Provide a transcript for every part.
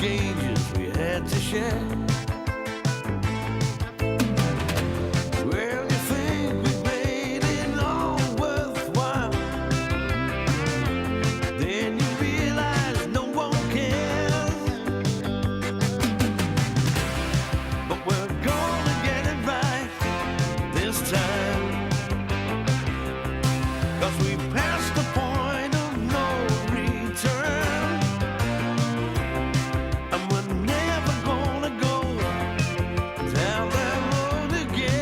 changes we had to share. Well, you think we made it all worthwhile, then you realize no one cares. But we're gonna get it right this time, 'cause we passed the point of no return, and we're never gonna go down that road again.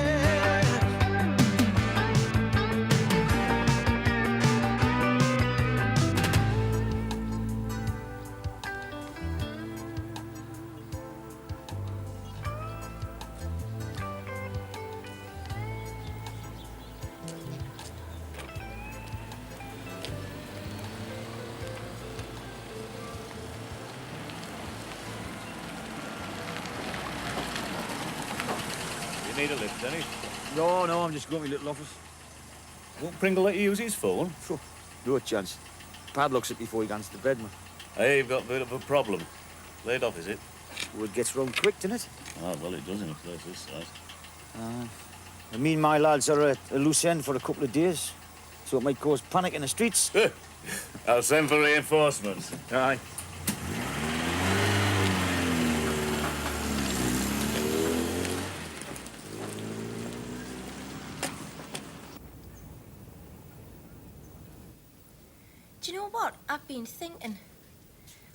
You need a lift, Denny? No, I'm just going to my little office. Won't Pringle let you use his phone? Phew, no chance. Padlocks it before he gets to bed, man. Hey, you've got a bit of a problem. Laid off, is it? Word gets round quick, doesn't it? Oh, well, it does in a place this size. Me and my lads are at a loose end for a couple of days, so it might cause panic in the streets. I'll send for reinforcements. Aye. Do you know what? I've been thinking.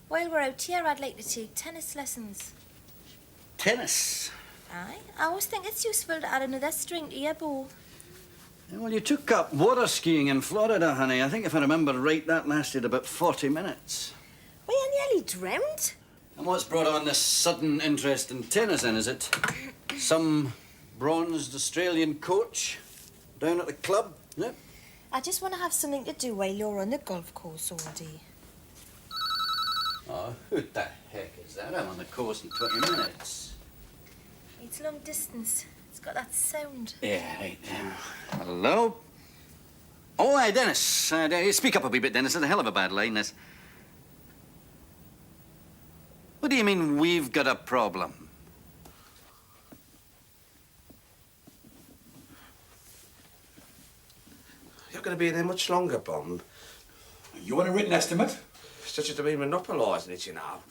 While we're out here, I'd like to take tennis lessons. Tennis? Aye. I always think it's useful to add another string to your bow. Yeah, well, you took up water skiing in Florida, honey. I think if I remember right, that lasted about 40 minutes. Well, you nearly drowned. And what's brought on this sudden interest in tennis, then, is it? Some bronzed Australian coach down at the club, is it? I just want to have something to do while you're on the golf course all day. Oh, who the heck is that? I'm on the course in 20 minutes. It's long distance. It's got that sound. Yeah, right. Hello? Oh, hi, Dennis. Speak up a wee bit, Dennis. It's a hell of a bad line, this. What do you mean we've got a problem? You're going to be there much longer, Bond. You want a written estimate? Such as to be monopolising it, you know.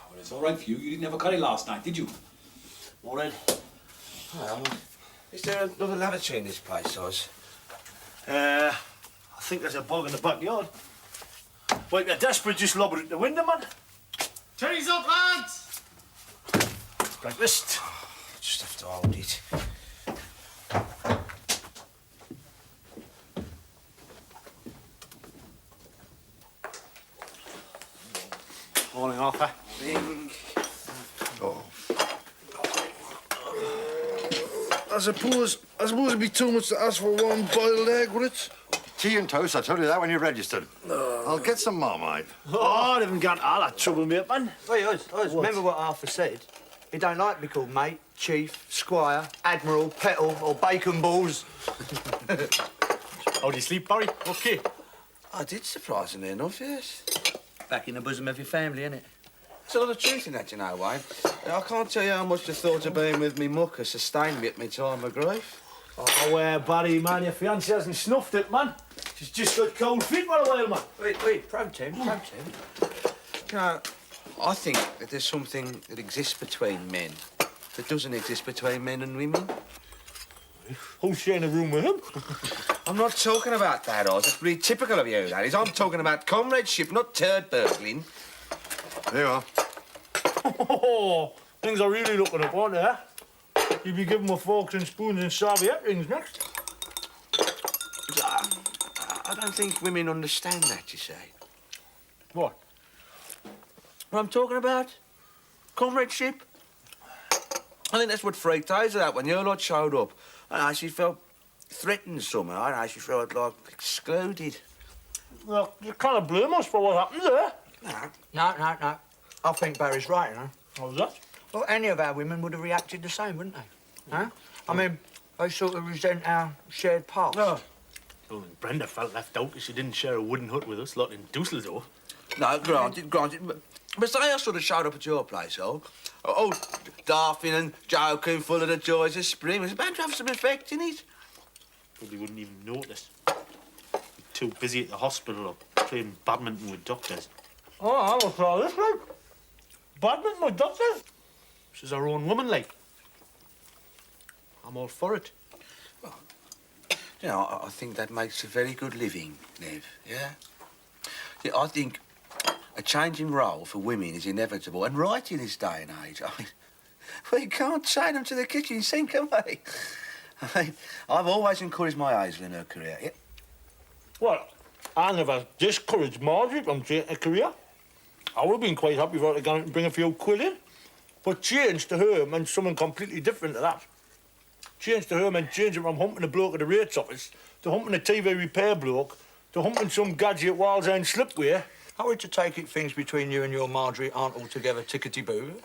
Well, it's all right for you. You didn't have a curry last night, did you? All right. Well, is there another lavatory in this place, Oz? I think there's a bug in the backyard. Well, if you're desperate, just lob it at the window, man. Trees up, lads! Breakfast. Just have to hold it. Morning, Arthur. Bing. Oh. I suppose it'd be too much to ask for one boiled egg, would it? Tea and toast, I told you that when you registered. I'll get some Marmite. Oh, I haven't got all that trouble, mate, man. Wait, Oz, remember what Arthur said? He don't like to be called mate, chief, squire, admiral, petal, or bacon balls. How do you sleep, Barry? Okay. I did, surprisingly enough, yes. Back in the bosom of your family, innit? There's a lot of truth in that, you know, Wayne. I can't tell you how much the thought of being with me muck has sustained me at my time of grief. Oh, Barry, man, your fiancée hasn't snuffed it, man. She's just got cold feet for a while, man. Wait, pro-team. You know, I think that there's something that exists between men that doesn't exist between men and women. Who's sharing a room with him? I'm not talking about that, Oz. That's really typical of you, that is. I'm talking about comradeship, not turd burgling. There you are. Oh, things are really looking up, aren't they? You'll be giving me forks and spoons and serviette rings next. I don't think women understand that, you see. What? What I'm talking about? Comradeship. I think that's what freaked Hazel out when your lot showed up. I she felt threatened somehow. I she felt like excluded. Well, you can't blame us for what happened there. No. I think Barry's right, you know. How's that? Well, any of our women would have reacted the same, wouldn't they? Huh? I mean, they sort of resent our shared paths. Oh. Well, Brenda felt left out because she didn't share a wooden hut with us, lot in Dusseldorf. No, granted. But But say I sort of showed up at your place, laughing and joking, full of the joys of spring. It's bound to have some effect in it. Probably wouldn't even notice. You're too busy at the hospital or playing badminton with doctors. Oh, I will try this, like. Badminton with doctors? She's our own woman, like. I'm all for it. Well, you know, I think that makes a very good living, Nev, yeah? Yeah, I think a changing role for women is inevitable, and right in this day and age. I mean, we can't chain them to the kitchen sink, can we? I mean, I've always encouraged my Hazel in her career. Yeah. Well, I never discouraged Marjorie from taking a career. I would have been quite happy for her to go out and bring a few quid in. But change to her meant something completely different to that. Change to her meant changing from humping a bloke at the rates office to humping a TV repair bloke to humping some gadget Wall's End slipway. How would you take it things between you and your Marjorie aren't altogether tickety-boo?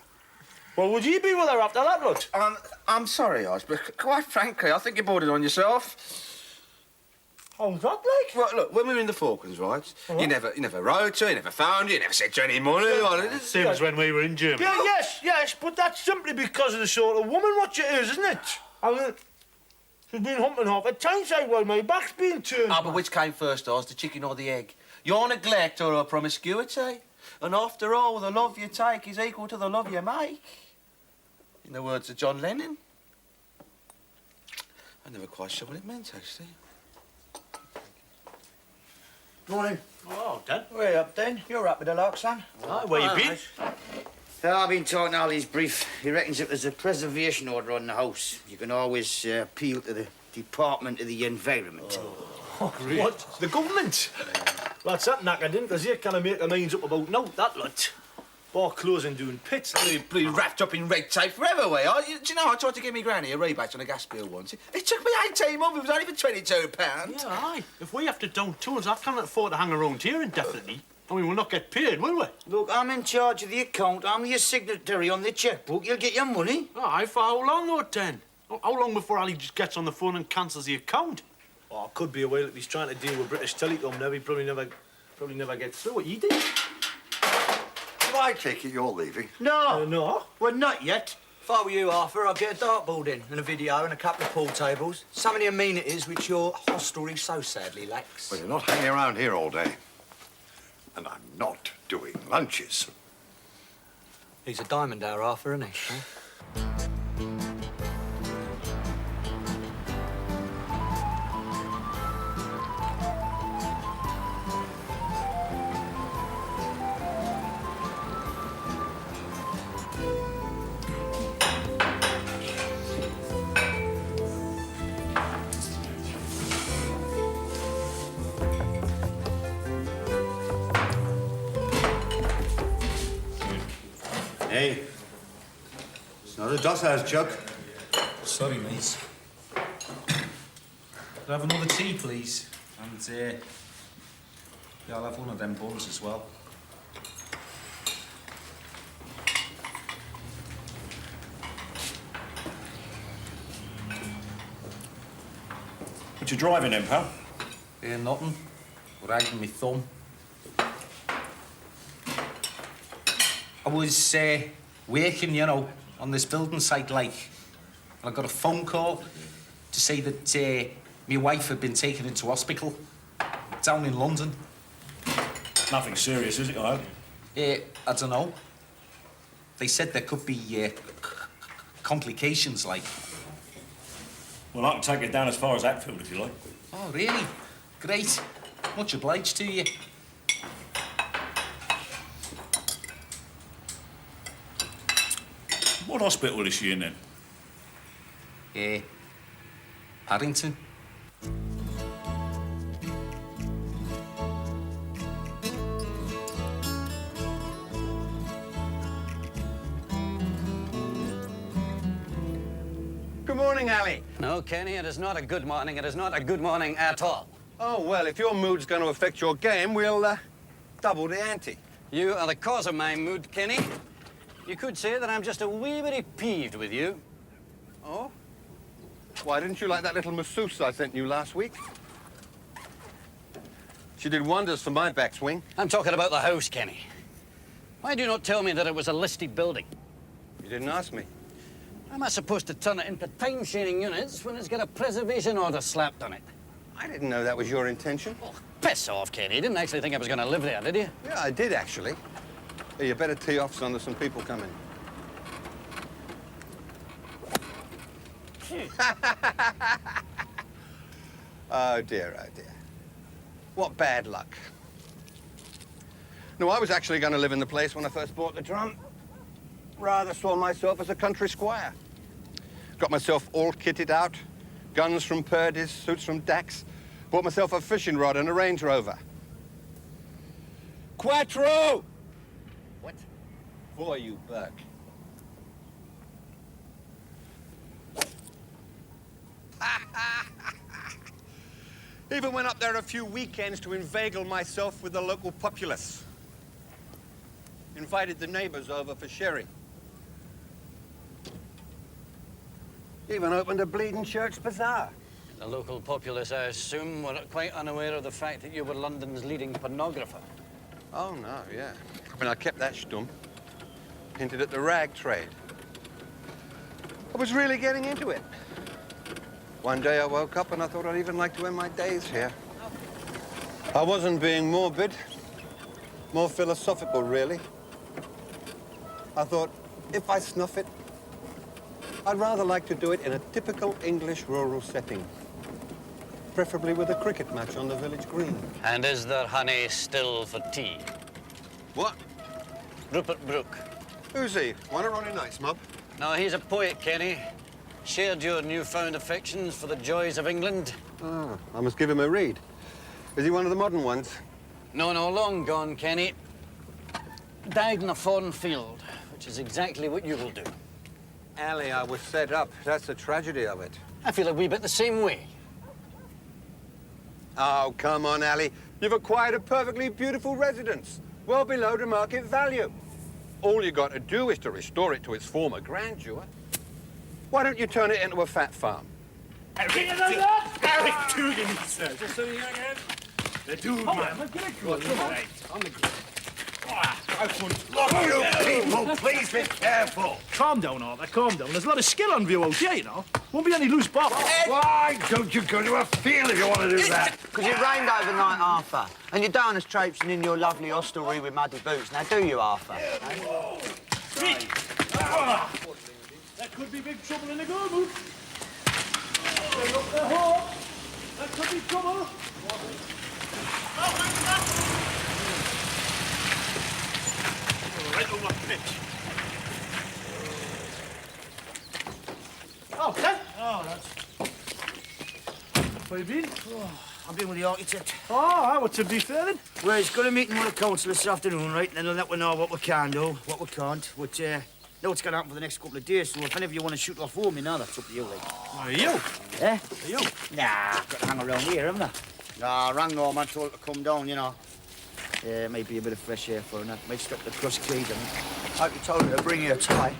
Well, would you be with her after that, lot? I'm sorry, Oz, but quite frankly, I think you brought it on yourself. How's that like? Well, look, when we were in the Falklands, right, you never wrote to her, you never found her, you never sent her any money. Same as when we were in Germany. Yeah, yes, but that's simply because of the sort of woman what she is, isn't it? I mean, she's been humping half at Tyneside while my back's been turned. But which came first, Oz, the chicken or the egg? Your neglect or her promiscuity? And after all, the love you take is equal to the love you make. In the words of John Lennon. I never quite sure what it meant, actually. Morning. Oh, Dan. Way up, then. You're up with the lark, son. Aye, where you been? I've been talking to Ollie's brief. He reckons if there's a preservation order on the house, you can always appeal to the Department of the Environment. Oh, great. What? The government? Well, that's that knackered in, because they kind of make their minds up about now, that lot. Bar closing doing pits. Bloody wrapped up in red tape forever, we are. Do you know, I tried to give me granny a rebate on a gas bill once. It took me 18 months. It was only for £22. Yeah, aye. If we have to down tools, I can't afford to hang around here indefinitely. I mean, we'll not get paid, will we? Look, I'm in charge of the account. I'm your signatory on the chequebook. You'll get your money. Aye, for how long, though, then? How long before Ali just gets on the phone and cancels the account? Oh, it could be a while if he's trying to deal with British Telecom now. He probably never gets through what he did. Do I take it you're leaving? No. No. Well, not yet. If I were you, Arthur, I'd get a dartboard in and a video and a couple of pool tables. Some of the amenities which your hostelry so sadly lacks. Well, you're not hanging around here all day. And I'm not doing lunches. He's a diamond hour, Arthur, isn't he? Huh? Hey, it's not a dosshouse, Chuck. Sorry, mate. Could I have another tea, please? And, yeah, I'll have one of them buns as well. What you driving in, pal? Nothing. Riding my thumb. I was working, you know, on this building site, like, and I got a phone call to say that my wife had been taken into hospital down in London. Nothing serious, is it, I hope? I don't know. They said there could be complications, like. Well, I can take it down as far as Hatfield, if you like. Oh, really? Great. Much obliged to you. What hospital is she in, then? Paddington. Good morning, Ali. No, Kenny, it is not a good morning. It is not a good morning at all. Oh, well, if your mood's going to affect your game, we'll double the ante. You are the cause of my mood, Kenny. You could say that I'm just a wee bit peeved with you. Oh? Why, didn't you like that little masseuse I sent you last week? She did wonders for my backswing. I'm talking about the house, Kenny. Why do you not tell me that it was a listed building? You didn't ask me. How am I supposed to turn it into time-sharing units when it's got a preservation order slapped on it? I didn't know that was your intention. Oh, piss off, Kenny. You didn't actually think I was going to live there, did you? Yeah, I did, actually. Hey, you better tee off, son. There's some people coming. Oh, dear, oh, dear. What bad luck. No, I was actually going to live in the place when I first bought the drum. Rather saw myself as a country squire. Got myself all kitted out. Guns from Purdy's, suits from Dax. Bought myself a fishing rod and a Range Rover. Quattro! What? For you, Burke. Even went up there a few weekends to inveigle myself with the local populace. Invited the neighbors over for sherry. Even opened a bleeding church bazaar. The local populace, I assume, were quite unaware of the fact that you were London's leading pornographer. Oh, no, yeah. I mean, I kept that stum. Hinted at the rag trade. I was really getting into it. One day I woke up and I thought I'd even like to end my days here. I wasn't being morbid, more philosophical, really. I thought, if I snuff it, I'd rather like to do it in a typical English rural setting. Preferably with a cricket match on the village green. And is there honey still for tea? What? Rupert Brooke. Who's he? One a Ronnie Nights mob? No, he's a poet, Kenny. Shared your newfound affections for the joys of England. Ah, I must give him a read. Is he one of the modern ones? No, long gone, Kenny. Died in a foreign field, which is exactly what you will do. Ali, I was set up. That's the tragedy of it. I feel a wee bit the same way. Oh, come on, Ali. You've acquired a perfectly beautiful residence, well below the market value. All you got to do is to restore it to its former grandeur. Why don't you turn it into a fat farm? Eric Dugan, sir. Just so you again. The dude, man. On the ground. Look, you people, please be careful. Calm down, Arthur, calm down. There's a lot of skill on view out here, you know. Won't be any loose bottles. Why don't you go to a field if you want to do that? Because it rained overnight, Arthur. And you don't want us traipsing in your lovely hostelry with muddy boots. Now, do you, Arthur? That could be big trouble in the go booth. Look the hole. That could be trouble. Right over the pitch. Oh, Ken? Oh, that's... Where you been? Oh, I've been with the architect. Oh, what's to be fair then? Well, he's got a meeting with the council this afternoon, right? And then he'll let me know what we can do, what we can't. But, know what's going to happen for the next couple of days, so if any of you want to shoot off for me now, that's up to you, like. Are you? Eh? Are you? Nah, got to hang around here, haven't I? Nah, I rang Norman, told her to come down, you know. Might be a bit of fresh air for her, and that might stop the cross keys, I mean. Hope you told her to bring you a tie.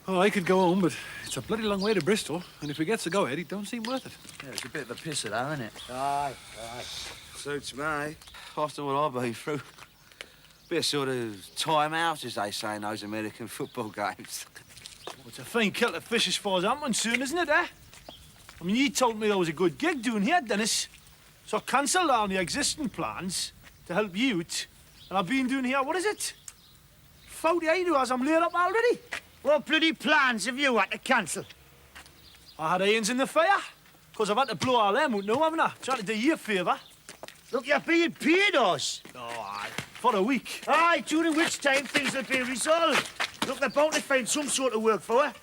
Oh, I could go home, but it's a bloody long way to Bristol, and if he gets to go ahead, it don't seem worth it. Yeah, it's a bit of a pisser, though, isn't it? Aye. Suits me. After what I've been through. Bit of sort of time out, as they say in those American football games. Well, it's a fine kilt of fish as far as I'm concerned, isn't it, eh? I mean, you told me there was a good gig doing here, Dennis. So I cancelled down the existing plans to help you out. And I've been doing here, what is it? 48 hours, I'm laid up already. What bloody plans have you had to cancel? I had irons in the fire. Because I've had to blow all them out now, haven't I? Trying to do you a favour. Look, you're being paid us. Oh, aye. For a week. Aye, during which time things will be resolved. Look, they're bound to find some sort of work for her.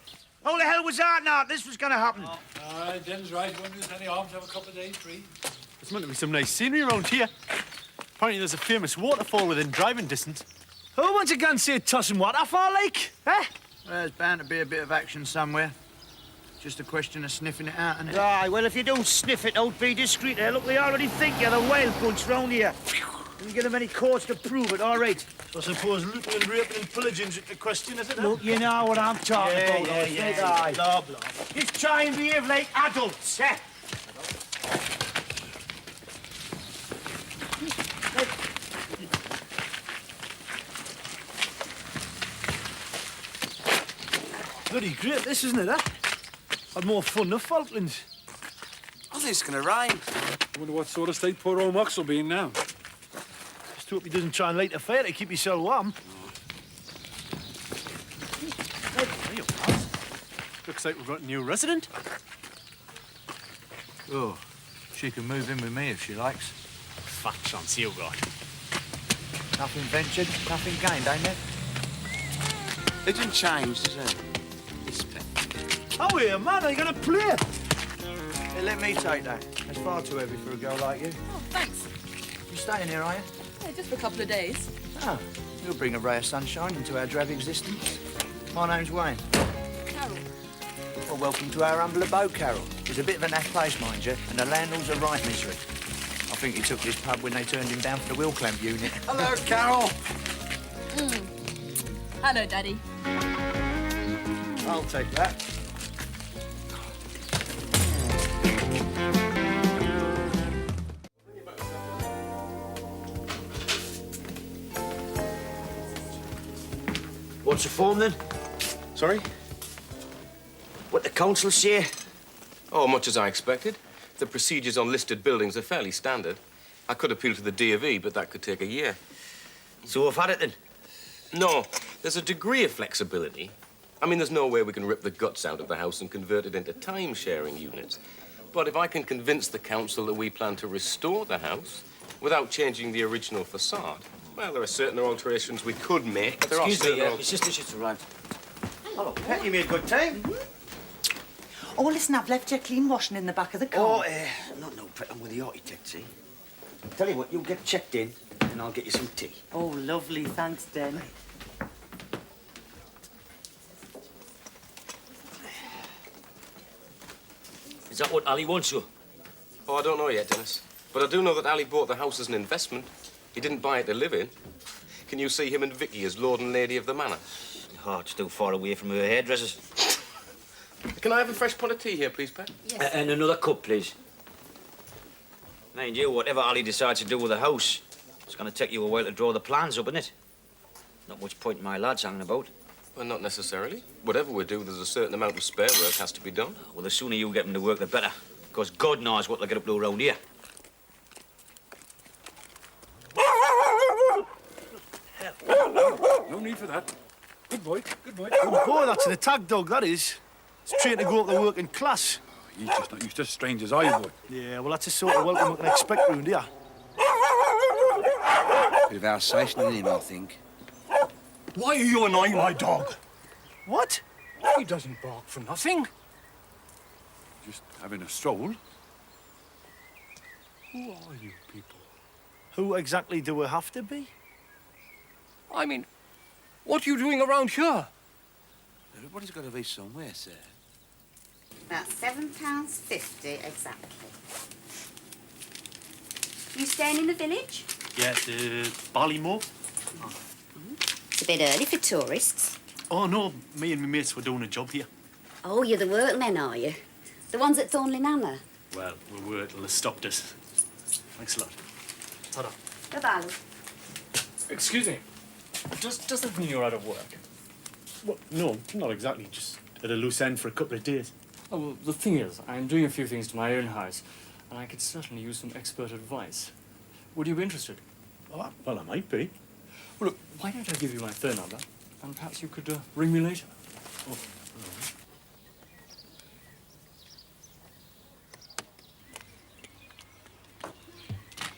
How the hell was that now? This was going to happen. Oh, Jen's right. Won't do us any harm to have a couple of days free. There's meant to be some nice scenery around here. Apparently there's a famous waterfall within driving distance. Who once again say tossing waterfall, like? Eh? Well, there's bound to be a bit of action somewhere. Just a question of sniffing it out, isn't it? Aye, well, if you don't sniff it out, be discreet there. Look, they already think you're the wild bunch round here. You get them any cause to prove it, all right? So I suppose looting and raping and pillaging's the question, is it? Look, you know what I'm talking about. Aye. Blah, blah. Just try and behave like adults, eh? Bloody great, this, isn't it, eh? Had more fun than Falklands. I think it's going to rain. I wonder what sort of state poor old Mox will be in now. Just hope he doesn't try and light a fire to keep himself warm. Looks like we've got a new resident. Oh, she can move in with me if she likes. Fat chance you got. Nothing ventured, nothing gained, ain't it? It didn't change, does it? Oh, here, man, I got a plate. Hey, let me take that. It's far too heavy for a girl like you. Oh, thanks. You staying here, are you? Yeah, just for a couple of days. Oh, you'll bring a ray of sunshine into our drab existence. My name's Wayne. Carol. Well, welcome to our humble abode, Carol. It's a bit of a naff place, mind you, and the landlord's a right misery. I think he took this pub when they turned him down for the wheel clamp unit. Hello, Carol. Hello, Daddy. I'll take that. What's the form, then? Sorry? What the council say? Oh, much as I expected. The procedures on listed buildings are fairly standard. I could appeal to the D of E, but that could take a year. So we've had it, then? No, there's a degree of flexibility. I mean, there's no way we can rip the guts out of the house and convert it into time-sharing units. But if I can convince the council that we plan to restore the house without changing the original facade, well, there are certain alterations we could make. There Excuse me, are my sister's just arrived. Hello, Pet, you made a good time. Oh, listen, I've left your clean washing in the back of the car. Oh, no, Pet, I'm with the architect, see? Tell you what, you get checked in, and I'll get you some tea. Oh, lovely, thanks, Den. Is that what Ali wants you? Oh, I don't know yet, Dennis. But I do know that Ali bought the house as an investment. He didn't buy it to live in. Can you see him and Vicky as lord and lady of the manor? Oh, it's too far away from her hairdressers. Can I have a fresh pot of tea here, please, Pat? Yes. And another cup, please. Mind you, whatever Ali decides to do with the house, it's going to take you a while to draw the plans up, isn't it? Not much point in my lads hanging about. Well, not necessarily. Whatever we do, there's a certain amount of spare work has to be done. Well, the sooner you get them to work, the better. Because God knows what they'll get up to around here. No need for that. Good boy, good boy. Good boy, that's an attack dog, that is. It's trained to go up the working class. He's just not used to strangers, are you, boy? Yeah, well, that's the sort of welcome we can expect round here. Bit of Alsatian in him, I think. Why are you annoying my dog? What? He doesn't bark for nothing. Just having a stroll. Who are you people? Who exactly do we have to be? I mean, what are you doing around here? Everybody's got to be somewhere, sir. About £7.50 exactly. You staying in the village? Yeah, Ballymore. It's a bit early for tourists. Oh, no, me and my mates were doing a job here. Oh, you're the workmen, are you? The ones at Thornley Manor? Well, we were till they stopped us. Thanks a lot. Ta-da. Bye-bye. Excuse me. Does that mean you're out of work? Well, no, not exactly. Just at a loose end for a couple of days. Oh, well, the thing is, I'm doing a few things to my own house, and I could certainly use some expert advice. Would you be interested? Oh, well, I might be. Well, look, why don't I give you my phone number, and perhaps you could ring me later? Oh,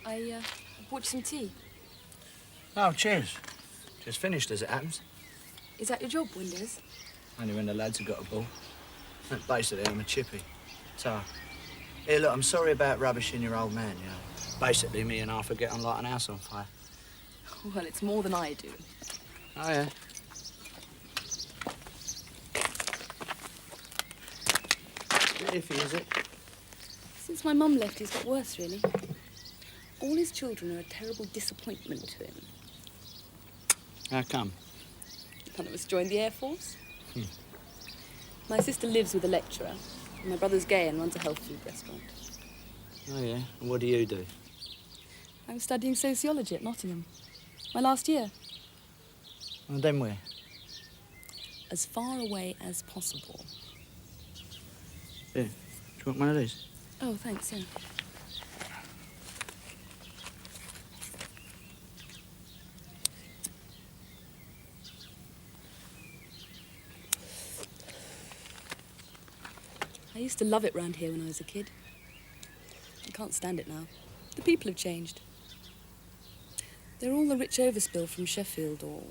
I bought you some tea. Oh, cheers. Just finished, as it happens. Is that your job, Windows? Only when the lads have got a ball. Basically, I'm a chippy. So, here, look, I'm sorry about rubbishing your old man, you know. Basically, me and Arthur get on like an house on fire. Well, it's more than I do. Oh, yeah? It's a bit iffy, is it? Since my mum left, he's got worse, really. All his children are a terrible disappointment to him. How come? None of us joined the Air Force. My sister lives with a lecturer. And my brother's gay and runs a health food restaurant. Oh, yeah? And what do you do? I'm studying sociology at Nottingham. My last year. And then where? as far away as possible. Yeah. Do you want one of these? Oh, thanks, yeah. I used to love it round here when I was a kid. I can't stand it now. The people have changed. They're all the rich overspill from Sheffield or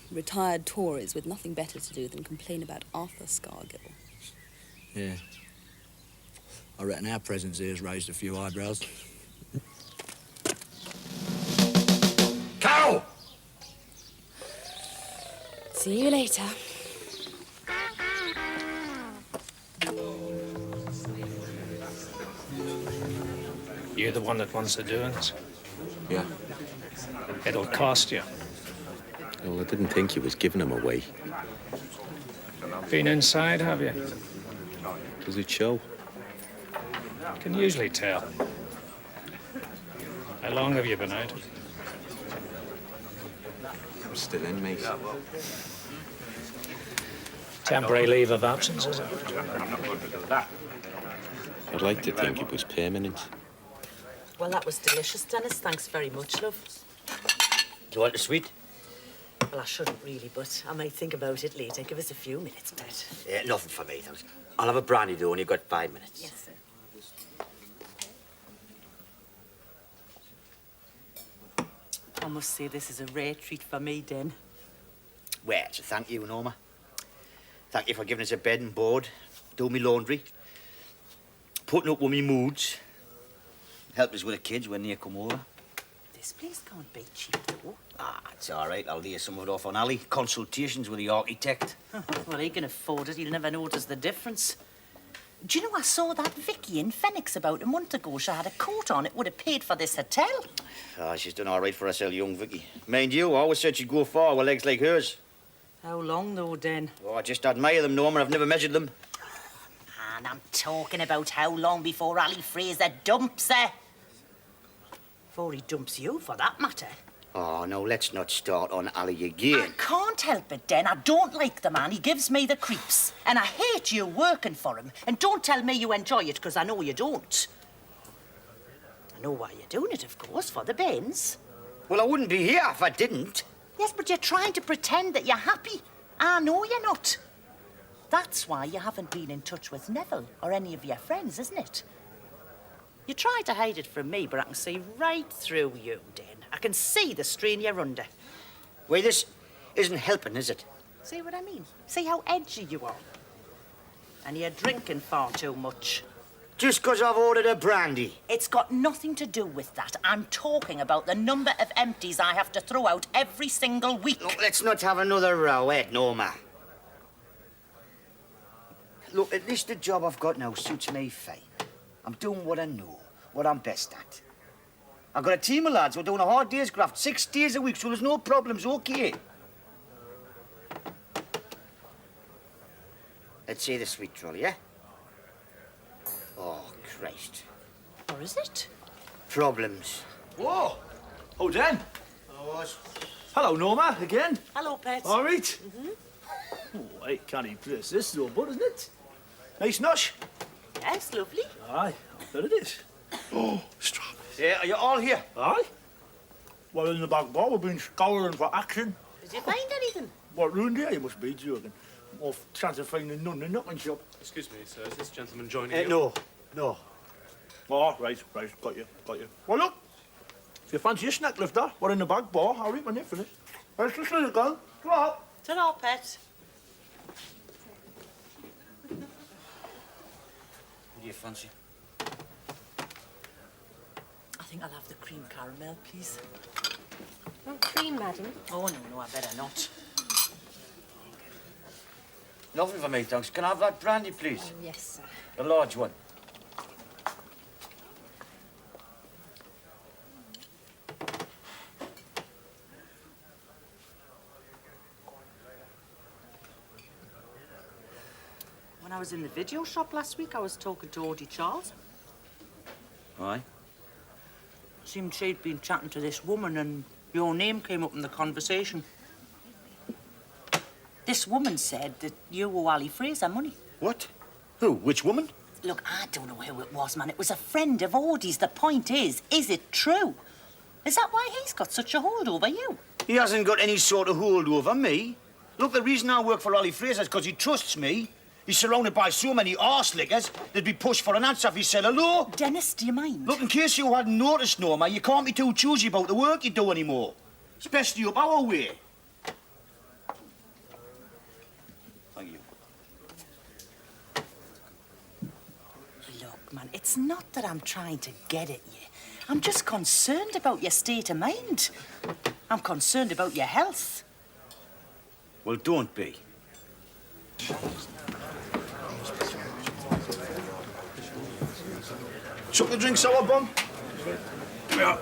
retired Tories with nothing better to do than complain about Arthur Scargill. Yeah. I reckon our presence here has raised a few eyebrows. Carol! See you later. You're the one that wants the doings? Yeah. It'll cost you. Well, I didn't think you was giving them away. Been inside, have you? Does it show? Can usually tell. How long have you been out? I'm still in, mate. Temporary leave of absence, is it? I'd like to think it was permanent. Well, that was delicious, Dennis. Thanks very much, love. Do you want a sweet? Well, I shouldn't really, but I might think about it later. Give us a few minutes, Pet. Yeah, nothing for me, thanks. I'll have a brandy, though, and you've got 5 minutes. Yes, sir. I must say this is a rare treat for me, Den. Well, it's a thank you, Norma. Thank you for giving us a bed and board, doing me laundry, putting up with me moods, help us with the kids when they come over. This place can't be cheap, though. Ah, it's all right. I'll lay some of it off on Ali. Consultations with the architect. Well, he can afford it. He'll never notice the difference. Do you know, I saw that Vicky in Phoenix about a month ago. She had a coat on. It would have paid for this hotel. Ah, she's done all right for herself, young Vicky. Mind you, I always said she'd go far with legs like hers. How long, though, Den? Oh, I just admire them, Norma. I've never measured them. And I'm talking about how long before Ali Fraser dumps her. Before he dumps you, for that matter. Oh, no, let's not start on Ali again. I can't help it, Den. I don't like the man. He gives me the creeps. And I hate you working for him. And don't tell me you enjoy it, because I know you don't. I know why you're doing it, of course, for the bins. Well, I wouldn't be here if I didn't. Yes, but you're trying to pretend that you're happy. I know you're not. That's why you haven't been in touch with Neville or any of your friends, isn't it? You try to hide it from me, but I can see right through you, Den. I can see the strain you're under. Well, this isn't helping, is it? See what I mean? See how edgy you are? And you're drinking far too much. Just 'cause I've ordered a brandy. It's got nothing to do with that. I'm talking about the number of empties I have to throw out every single week. Look, let's not have another row, Norma. Look, at least the job I've got now suits me fine. I'm doing what I know, what I'm best at. I've got a team of lads who are doing a hard day's graft 6 days a week, so there's no problems, okay? Let's say the sweet trolley, yeah? Oh, Christ. Or is it? Problems. Whoa! Oh, Dan. Hello, Norma, again. Hello, Pet. All right. Oh, I can't place this, though, but isn't it? Nice nosh. Yes, lovely. Aye, I bet it is. Oh, strawberries. Yeah, are you all here? Aye. Well, in the back bar, we've been scouring for action. Did you find anything? What, round here? You must be joking. Off chance of finding none in the knocking shop. Excuse me, sir, is this gentleman joining you? No. Oh, right, got you. Well, look, if you fancy a snack lifter, we're in the back bar. I'll eat when you're finished. Let's just let it go. Come on. Ta-ra, Pet. What do you fancy? I think I'll have the cream caramel, please. Want cream, madam? Oh, no, I better not. Nothing for me, thanks. Can I have that brandy, please? Oh, yes, sir. The large one. When I was in the video shop last week, I was talking to Audie Charles. Aye? Seemed she'd been chatting to this woman and your name came up in the conversation. This woman said that you owe Ali Fraser money. What? Who? Which woman? Look, I don't know who it was, man. It was a friend of Odie's. The point is it true? Is that why he's got such a hold over you? He hasn't got any sort of hold over me. Look, the reason I work for Ollie Fraser is because he trusts me. He's surrounded by so many arse-lickers, they'd be pushed for an answer if he said hello. Dennis, do you mind? Look, in case you hadn't noticed, Norma, you can't be too choosy about the work you do anymore. Especially up our way. Thank you. Look, man, it's not that I'm trying to get at you. I'm just concerned about your state of mind. I'm concerned about your health. Well, don't be. Chuck the drinks sour, bum? Yeah.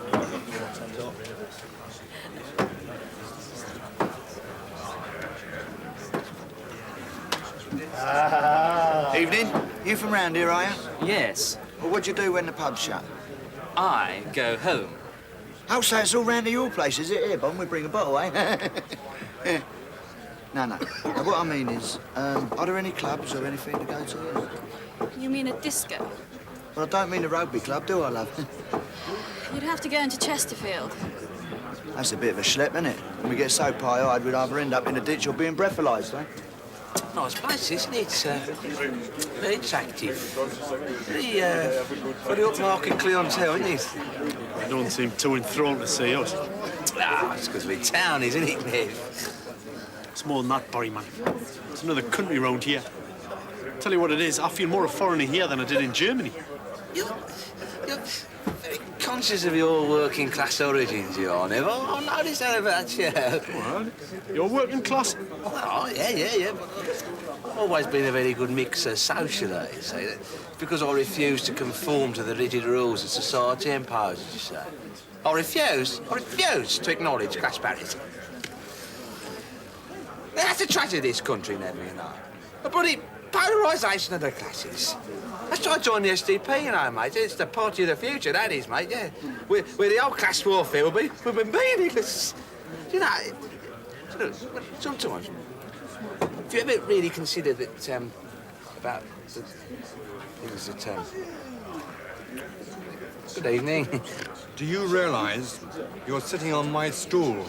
Evening. You from round here, are you? Yes. Well, what do you do when the pub's shut? I go home. I'll say it's all round to your place, is it? Here, Bum, we bring a bottle, eh? Yeah. No. What I mean is, are there any clubs or anything to go to here? You mean a disco? Well, I don't mean a rugby club, do I, love? You'd have to go into Chesterfield. That's a bit of a schlep, isn't it? When we get so pie-eyed, we'd either end up in a ditch or being breathalyzed, eh? Nice place, isn't it? Very attractive. Very upmarket clientele, isn't it? They don't seem too enthralled to see us. It's because we're town, isn't it, Nev? It's more than that, Barry, man. It's another country round here. Tell you what it is, I feel more a foreigner here than I did in Germany. You're very conscious of your working class origins, you are, Nev. I've noticed that about you. Well, you're working class? Oh, yeah. I've always been a very good mixer socially, you see. Because I refuse to conform to the rigid rules that society imposes, you see. I refuse to acknowledge class parity. That's the tragedy of this country, Nev, you know. A bloody polarisation of the classes. That's why I joined the SDP, you know, mate. It's the party of the future, that is, mate, yeah. Where the old class warfare will be meaningless. You know, sometimes, have you ever really considered that, about the things that, Good evening. Do you realise you're sitting on my stool?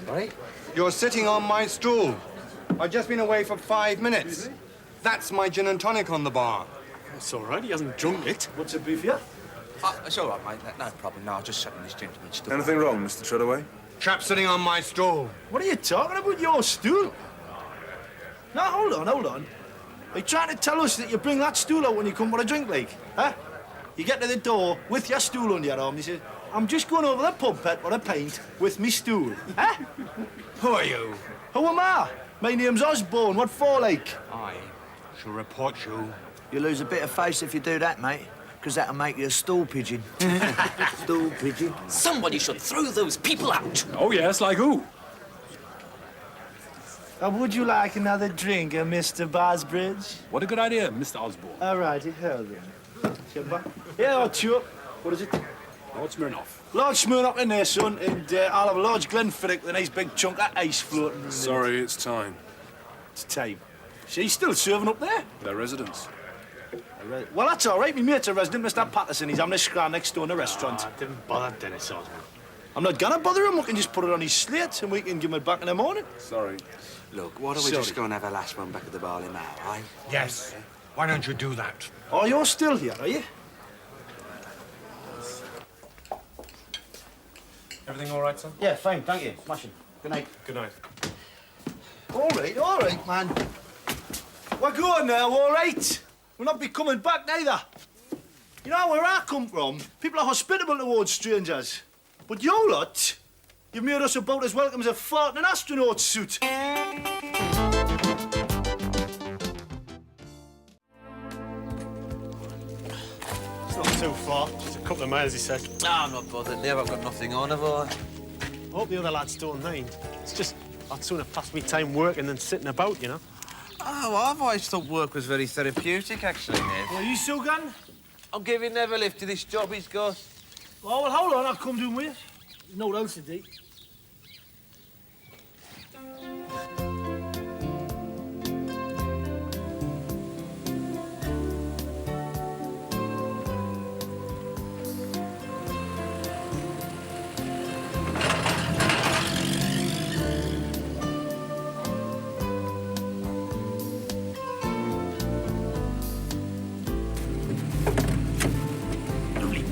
Sorry? You're sitting on my stool. I've just been away for 5 minutes. That's my gin and tonic on the bar. It's all right, he hasn't drunk it. What's it be for you? It's all right, mate. No problem. No, I'll just sit on this gentleman's stool. Anything wrong, Mr. Treadaway? Chap sitting on my stool. What are you talking about, your stool? No, hold on. Are you trying to tell us that you bring that stool out when you come for a drink, like? Huh? You get to the door with your stool under your arm, you say, I'm just going over the pub pet for a pint with me stool. Huh? Who are you? Who am I? My name's Osborne. What for, like? I shall report you. You lose a bit of face if you do that, mate, because that'll make you a stool pigeon. Stool pigeon. Somebody should throw those people out. Oh, yes, like who? Would you like another drink, Mr. Bosbridge? What a good idea, Mr. Osborne. All right, hell then. Yeah, I'll chew up. What is it? Lord Smirnoff. Lord Smirnoff in there, son, and I'll have a large Glenfiddich with a nice big chunk of ice floating in Sorry, it's time. It's time. She's still serving up there? Their residence. Well, that's all right. My mate's a resident, Mr. Patterson. He's having a scran next door in the restaurant. Didn't bother Dennis Osborne. I'm not gonna bother him. We can just put it on his slate and we can give him it back in the morning. Sorry. Look, why don't we just go and have a last one back at the Barley Mow, eh? Yes. Why don't you do that? Oh, you're still here, are you? Everything all right, son? Yeah, fine, thank you. Smashing. Good night. Good night. All right, man. We're going now, all right? We'll not be coming back neither. You know where I come from? People are hospitable towards strangers. But you lot, you've made us about as welcome as a fart in an astronaut suit. It's not too far. Just a couple of miles, he said. No, I'm not bothered, Nev. I've got nothing on, have I? I hope the other lads don't mind. It's just I'd sooner pass me time working than sitting about, you know. Oh, well, I've always thought work was very therapeutic, actually, Nev. Are you still gone? I'm giving Nev a lift to this job he's got. Oh, well, hold on. I'll come down with you. There's no else to do.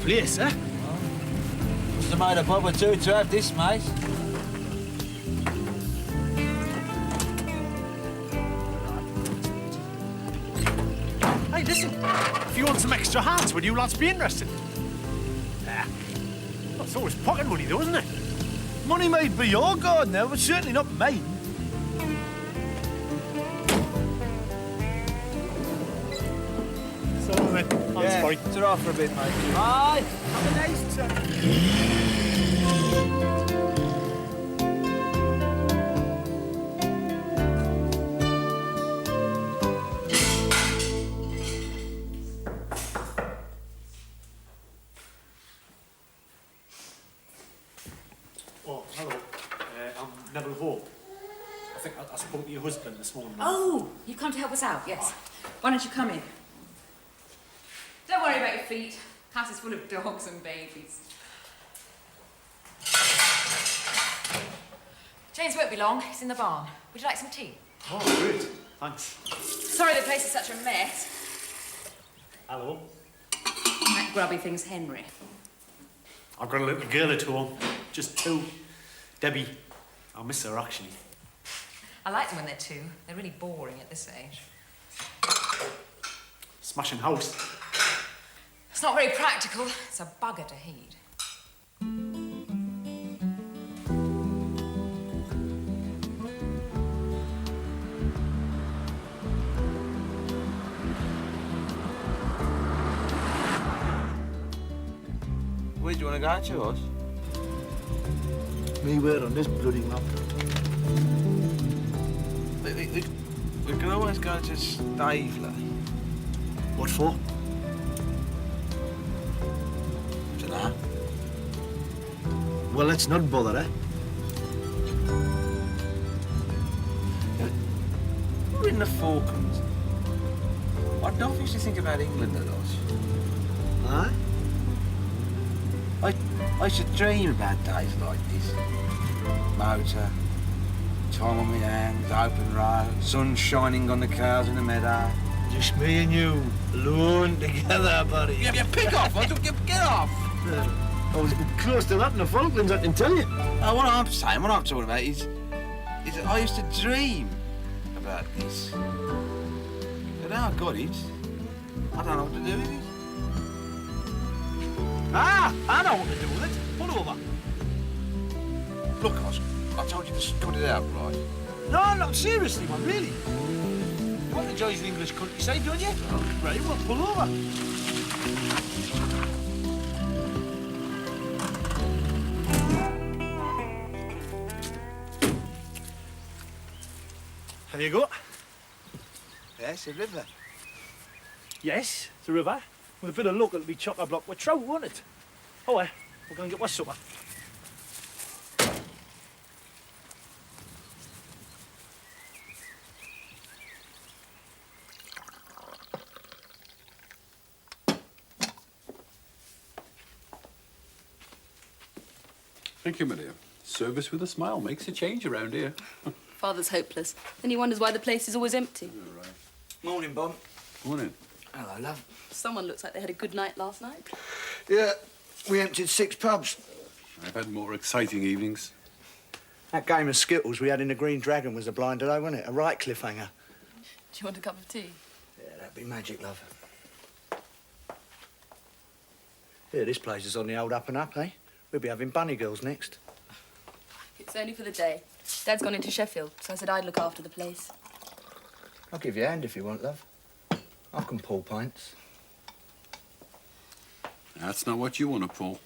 place, eh? Must have made a bob or two to have this, mate. Hey, listen. If you want some extra hands, would you lads be interested? That's always pocket money, though, isn't it? Money might be your garden now, but certainly not mine. So then, thanks, Barry. It's off for a bit, mate. Bye. Have a nice time. Oh, hello. I'm Neville Hope. I think I spoke to your husband this morning. Oh, you've come to help us out, yes. Why don't you come in? Don't worry about your feet. House is full of dogs and babies. James won't be long. He's in the barn. Would you like some tea? Oh, great. Thanks. Sorry the place is such a mess. Hello. That grubby thing's Henry. I've got a little girl at home. Just two. Debbie. I miss her, actually. I like them when they're two. They're really boring at this age. Smashing house. It's not very practical. It's a bugger to heat. Where do you want to go to, us? Me word on this bloody map. We can always go to Stavely. What for? Dunno. Well, let's not bother, eh? We're in the Falklands. I don't used to think about England a lot. Aye? I used to dream about days like this. Motor, time on my hands, open road, sun shining on the cows in the meadow. Just me and you, alone together, buddy. Yeah, pick off! Get off! I was close to that in the Falklands, I can tell you. What I'm saying, what I'm talking about is that I used to dream about this. But now I've got it, I don't know what to do with it. Ah, I know what to do with it. Pull over. Look, I told you to cut it out, right? No, seriously, man, really. You want to enjoy the English countryside, don't you? Right, well, pull over. There you go. Yes, a river. Yes, it's a river. With a bit of luck, it'll be chock-a-block with trout, won't it? Oh, well, we're going to get our supper. Thank you, my dear. Service with a smile makes a change around here. Father's hopeless. Then he wonders why the place is always empty. Morning, Bob. Morning. Hello, love. Someone looks like they had a good night last night. Yeah, we emptied 6 pubs. I've had more exciting evenings. That game of Skittles we had in the Green Dragon was a blinder, though, wasn't it? A right cliffhanger. Do you want a cup of tea? Yeah, that'd be magic, love. Yeah, this place is on the old up and up, eh? We'll be having bunny girls next. It's only for the day. Dad's gone into Sheffield, so I said I'd look after the place. I'll give you a hand if you want, love. I can pull pints. That's not what you want to pull.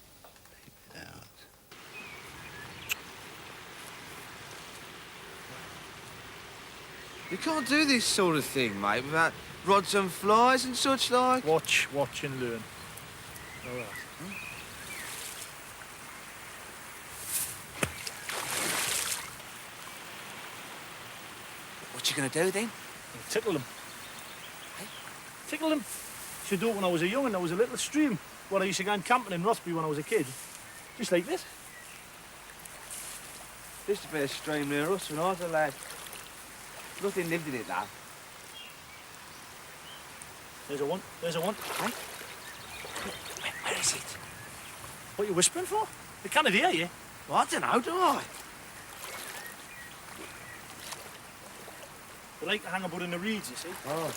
You can't do this sort of thing, mate, without rods and flies and such like. Watch and learn. All right. What you gonna do then? Tickle them. Tickle them. Used to do it when I was a young and there was a little stream where I used to go camping in Rossby when I was a kid. Just like this. There used to be a stream near us when I was a lad. Nothing lived in it, though. There's a one. There's a one. Hey? Where is it? What you whispering for? They can't hear you. Well, I don't know, do I? They like to hang about in the reeds, you see. Oh.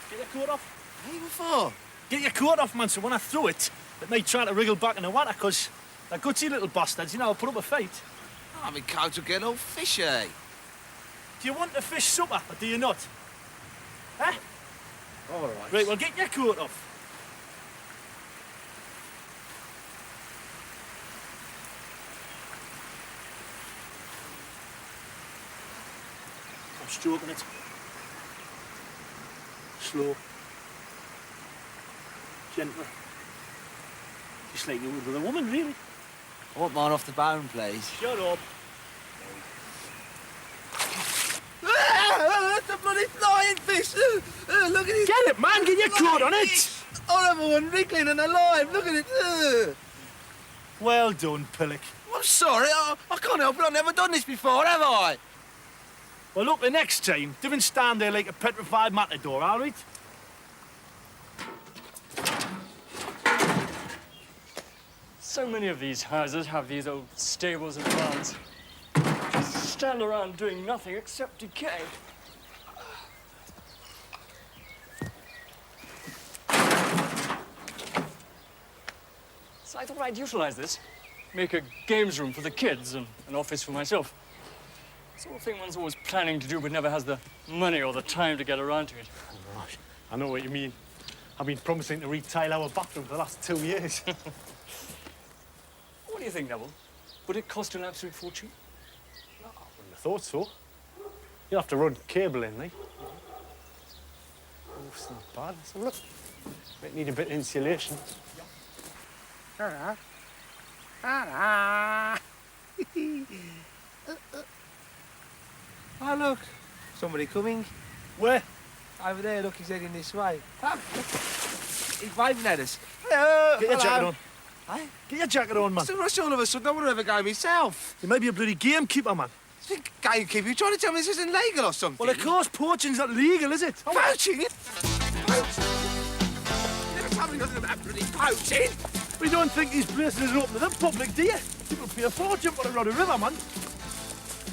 Get your coat off. Hey, what for? Get your coat off, man, so when I throw it, it may try to wriggle back in the water, because they're gutsy little bastards, you know, put up a fight. Oh, my coat will get all fishy. Do you want a fish supper, or do you not? Huh? All right. Right, well, get your coat off. I'm stroking it. Slow. Gentle. Just like you would with a woman, really. I want mine off the bone, please. Shut up. The bloody flying fish! Look at it! Get it, man! Get your coat on it! Horrible one, wriggling and alive! Look at it! Well done, Pillock. I'm sorry, I can't help it. I've never done this before, have I? Well, look, the next time, don't stand there like a petrified matador, all right? So many of these houses have these old stables and barns. Just stand around doing nothing except decay. So I thought I'd utilize this. Make a games room for the kids and an office for myself. Sort of thing one's always planning to do but never has the money or the time to get around to it. Right. I know what you mean. I've been promising to retile our bathroom for the last 2 years. What do you think, Neville? Would it cost an absolute fortune? I wouldn't have thought so. You'll have to run cable in, like. Oh, it's not bad. Let's have a look. Might need a bit of insulation. Ta-da. Ta-da. Oh, look. Somebody coming. Where? Over there, look, he's heading this way. He's waving at us. Hello. Get your jacket on. Hey? Get your jacket on, man. What's the rush all of a sudden? I would ever go myself. You may be a bloody gamekeeper, man. Gamekeeper? You trying to tell me this isn't legal or something? Well, of course, poaching's not legal, is it? Poaching? Poaching? You never told me nothing about bloody poaching. We don't think these places are open to the public, do you? People pay a fortune for a rod of river, man.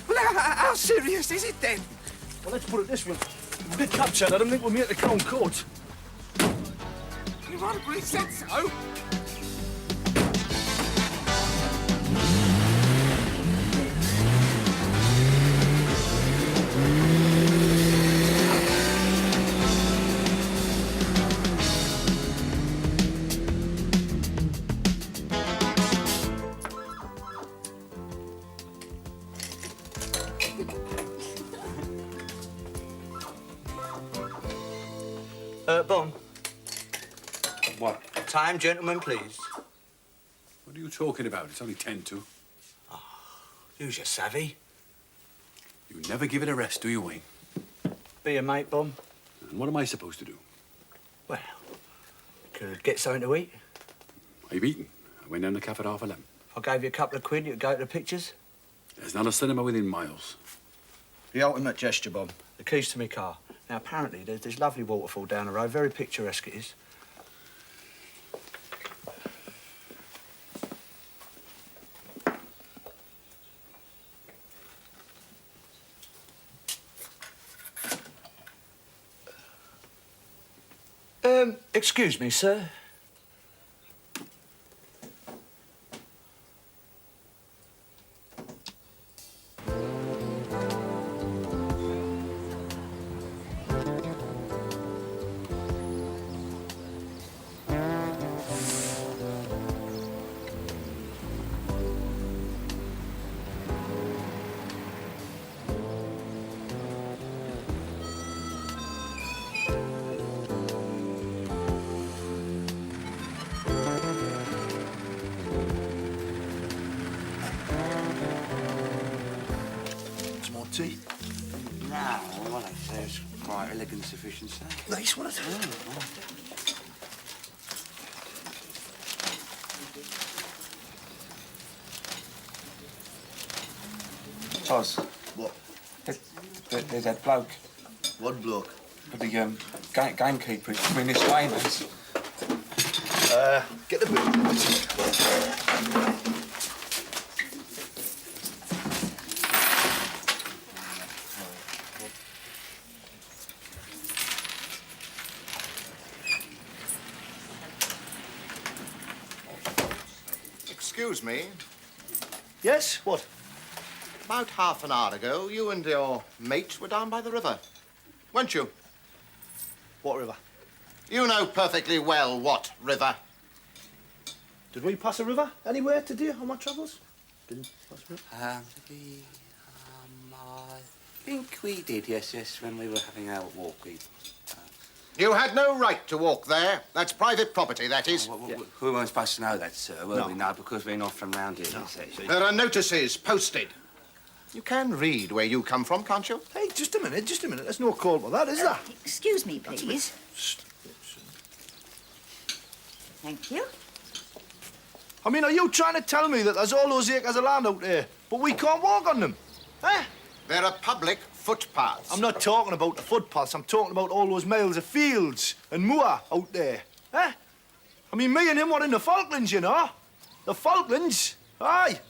Well, how serious is it then? Well, let's put it this way. If we get captured, I don't think we'll make the Crown Court. You might have really said so. Bon. What? Time, gentlemen, please. What are you talking about? It's only 10 to. Use your savvy. You never give it a rest, do you, Wayne? Be a mate, Bon. And what am I supposed to do? Well, could get something to eat. I've eaten. I went down the cafe at 11:30. If I gave you a couple of quid, you'd go to the pictures. There's not a cinema within miles. The ultimate gesture, Bob. The keys to my car. Now, apparently, there's this lovely waterfall down the road. Very picturesque it is. Excuse me, sir. Tea? No, well, I'd say it's quite elegant sufficiency. Nice, wasn't it? Toz. What? There's that bloke. What bloke? The gamekeeper. He's coming this way, mate. Get the boot. Excuse me. Yes, what? About half an hour ago, you and your mate were down by the river, weren't you? What river? You know perfectly well what river. Did we pass a river anywhere today on my travels? Didn't pass a river? I think we did, yes, when we were having our walk. You had no right to walk there. That's private property, that is. We weren't supposed to know that, sir, were we? No, because we're not from round here, you see. There are notices posted. You can read where you come from, can't you? Hey, just a minute. There's no call for that, is there? Excuse me, please. Thank you. I mean, are you trying to tell me that there's all those acres of land out there, but we can't walk on them? Eh? There are public footpaths. I'm not talking about the footpaths. I'm talking about all those miles of fields and moor out there. Eh? I mean, me and him were in the Falklands, you know. The Falklands? Aye.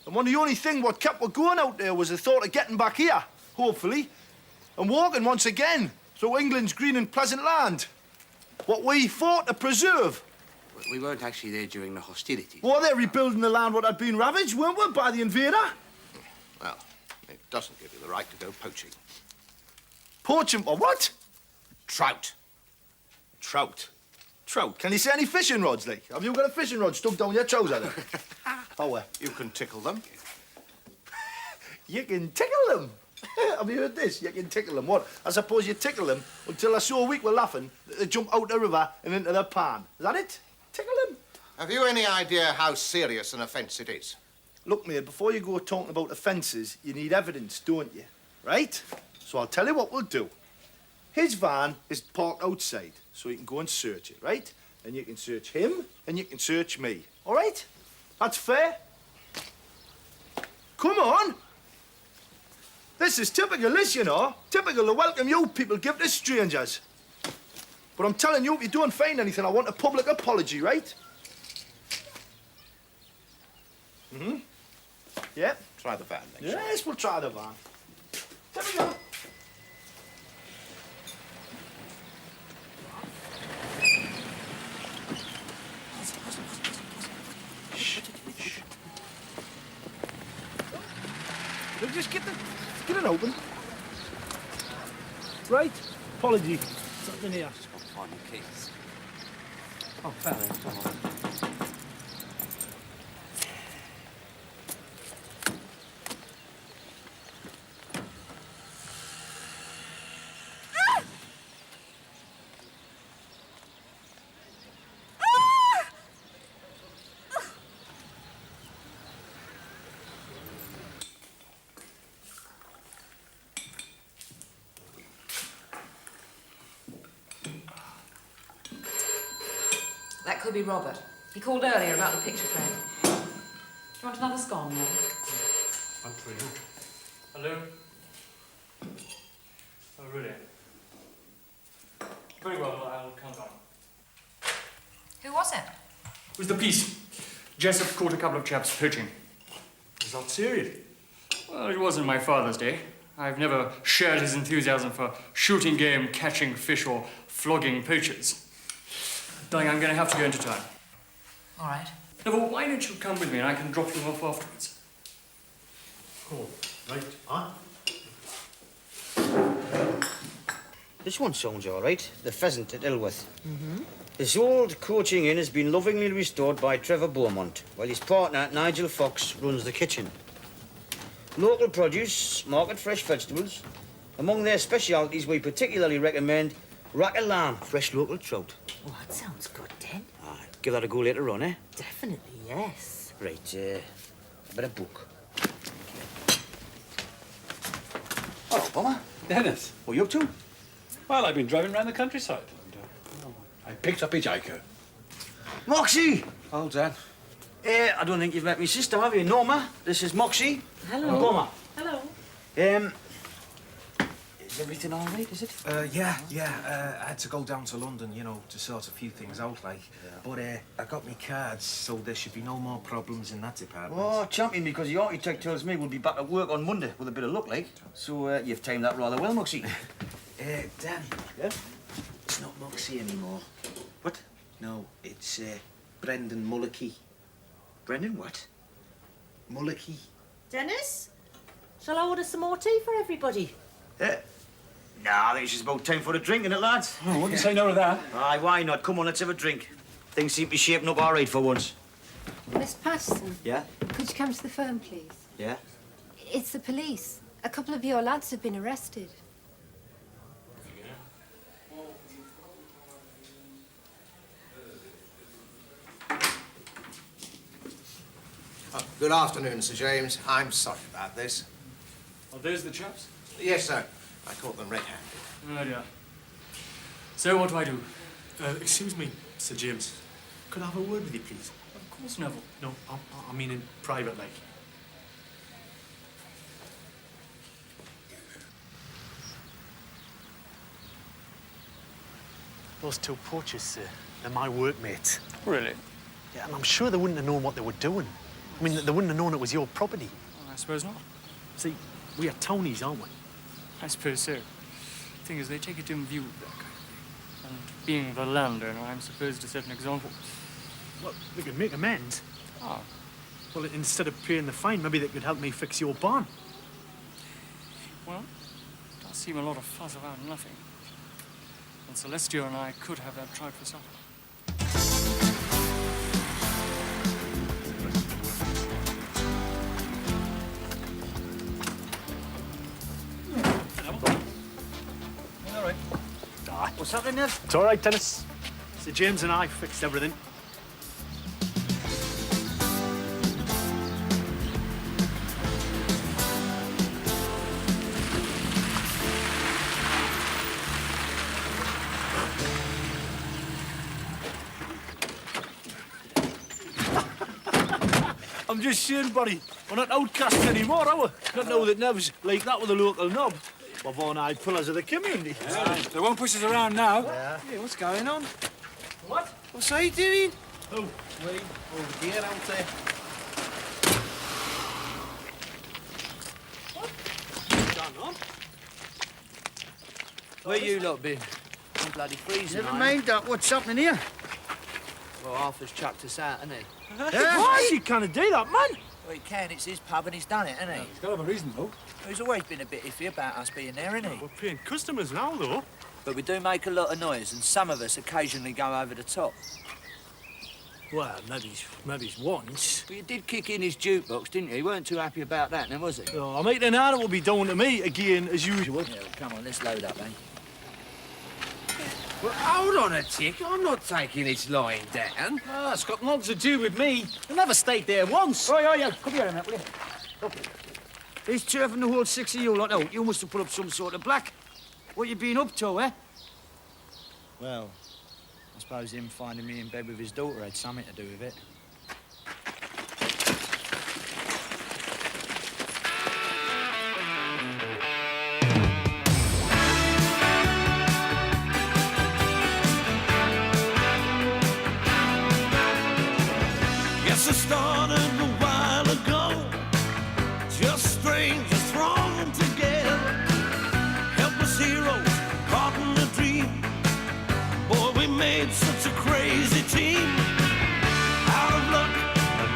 And one of the only things what kept us going out there was the thought of getting back here, hopefully, and walking once again through England's green and pleasant land. What we fought to preserve. We weren't actually there during the hostilities. Well, they're rebuilding the land what had been ravaged, weren't we, by the invader? Well, it doesn't give you the right to go poaching. Poaching for what? Trout. Trout? Can you see any fishing rods, like? Have you got a fishing rod stuck down your trouser there? Oh, You can tickle them. You can tickle them? Have you heard this? You can tickle them. What? I suppose you tickle them until they're so weak with laughing that they jump out the river and into the pan. Is that it? Tickle them? Have you any idea how serious an offence it is? Look, mate, before you go talking about offences, you need evidence, don't you? Right? So I'll tell you what we'll do. His van is parked outside, so you can go and search it, right? And you can search him, and you can search me. All right? That's fair? Come on! This is typical, this, you know. Typical the welcome you people give to strangers. But I'm telling you, if you don't find anything, I want a public apology, right? Mm-hmm. Yeah. Try the van, then. Yes, we'll try the van. There we go. Look, just get it open. Right. Apology. Something here. Find the keys. Oh, fair enough. That could be Robert. He called earlier about the picture frame. Do you want another scone, Mary? Up for you. Hello? Oh, really? Very well, I'll come down. Who was it? It was the piece. Jessup caught a couple of chaps poaching. Is that serious? Well, it wasn't my father's day. I've never shared his enthusiasm for shooting game, catching fish, or flogging poachers. Darling, I'm going to have to go into town. All right. No, but why don't you come with me and I can drop you off afterwards? Cool. Right. Huh? This one sounds all right. The Pheasant at Ilworth. Mm-hmm. This old coaching inn has been lovingly restored by Trevor Beaumont, while his partner, Nigel Fox, runs the kitchen. Local produce, market fresh vegetables. Among their specialities, we particularly recommend rack of lamb, fresh local trout. Oh, that sounds good, then. Aye, give that a go later on, eh? Definitely, yes. Right, a bit of book. Hello, Bomber. Dennis, what are you up to? Well, I've been driving around the countryside and I picked up a hitchhiker. Moxie! Oh, Dan. I don't think you've met my sister, have you? Norma, this is Moxie. Hello. And Bomber. Hello. Is everything all right, is it? Yeah. I had to go down to London, you know, to sort a few things out, like. Yeah. But I got me cards, so there should be no more problems in that department. Oh, champion, because the architect tells me we'll be back at work on Monday with a bit of luck, like. So you've timed that rather well, Moxie. Dan. Yeah? It's not Moxie anymore. What? No, it's Brendan Mullicky. Brendan what? Mullicky. Dennis, shall I order some more tea for everybody? Nah, I think it's just about time for a drink, innit, lads? Oh, wouldn't say no to that. Aye, why not? Come on, let's have a drink. Things seem to be shaping up all right for once. Miss Patterson, Yeah? could you come to the phone, please? Yeah? It's the police. A couple of your lads have been arrested. Oh, good afternoon, Sir James. I'm sorry about this. Oh, there's the chaps? Yes, sir. I caught them red-handed. Oh, dear. So, what do I do? Excuse me, Sir James. Could I have a word with you, please? Of course, Neville. No, I mean in private, like. Those two poachers, sir, they're my workmates. Really? Yeah, and I'm sure they wouldn't have known what they were doing. I mean, they wouldn't have known it was your property. I suppose not. See, we are townies, aren't we? I suppose so. The thing is, they take a dim view of that kind of thing. And being the landowner, I'm supposed to set an example. Well, we could make amends. Ah. Well, instead of paying the fine, maybe they could help me fix your barn. Well, it does seem a lot of fuss about nothing. And Celestia and I could have that trout for supper. All right. What's happening, Nev? It's all right, Dennis. Sir James and I fixed everything. I'm just saying, buddy, we're not outcasts anymore, are we? Not now that Nev's like that with a local knob. We're one-eyed pillars of the community. Yeah. They won't push us around now. Yeah. Hey, what's going on? What? What's he doing? Oh, we over here, out there. What's going on? Where you lot been? I'm bloody freezing. Never mind that. What's happening here? Well, Arthur's chucked us out, hasn't he? Why? He can't do that, man. Well, he can. It's his pub and he's done it, hasn't he? He's got to have a reason, though. He's always been a bit iffy about us being there, hasn't he? We're paying customers now, though. But we do make a lot of noise, and some of us occasionally go over the top. Well, maybe once. Well, you did kick in his jukebox, didn't you? He weren't too happy about that, then, was he? Oh, I might then it will be done to me again, as usual. Yeah, well, come on, let's load up, then. Well, hold on a tick. I'm not taking it lying down. Ah, it's got nothing to do with me. I never stayed there once. Oh, yeah. Come here a minute, will you? Look. He's turfing the whole six of you lot out. You must have put up some sort of black. What you been up to, eh? Well, I suppose him finding me in bed with his daughter had something to do with it. Yes, I started a while ago. Just strangers thrown together. Helpless heroes caught in a dream. Boy, we made such a crazy team. Out of luck,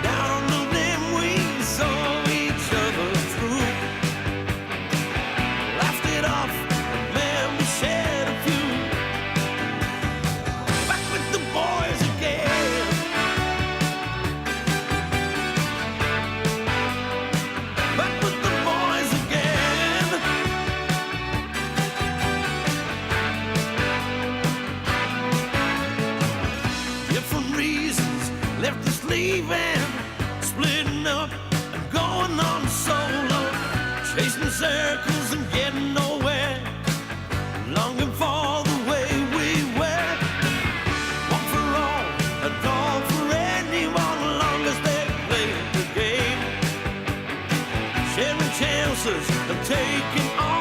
down on the limb, we saw each other through. Laughed it off, and man, we shared a few. Back with the boys again. Back with the boys again. Different reasons left us leaving, splitting up and going on solo, chasing circles and getting nowhere, longing for the way we were. One for all, and all for anyone, long as they played the game, sharing chances and taking on.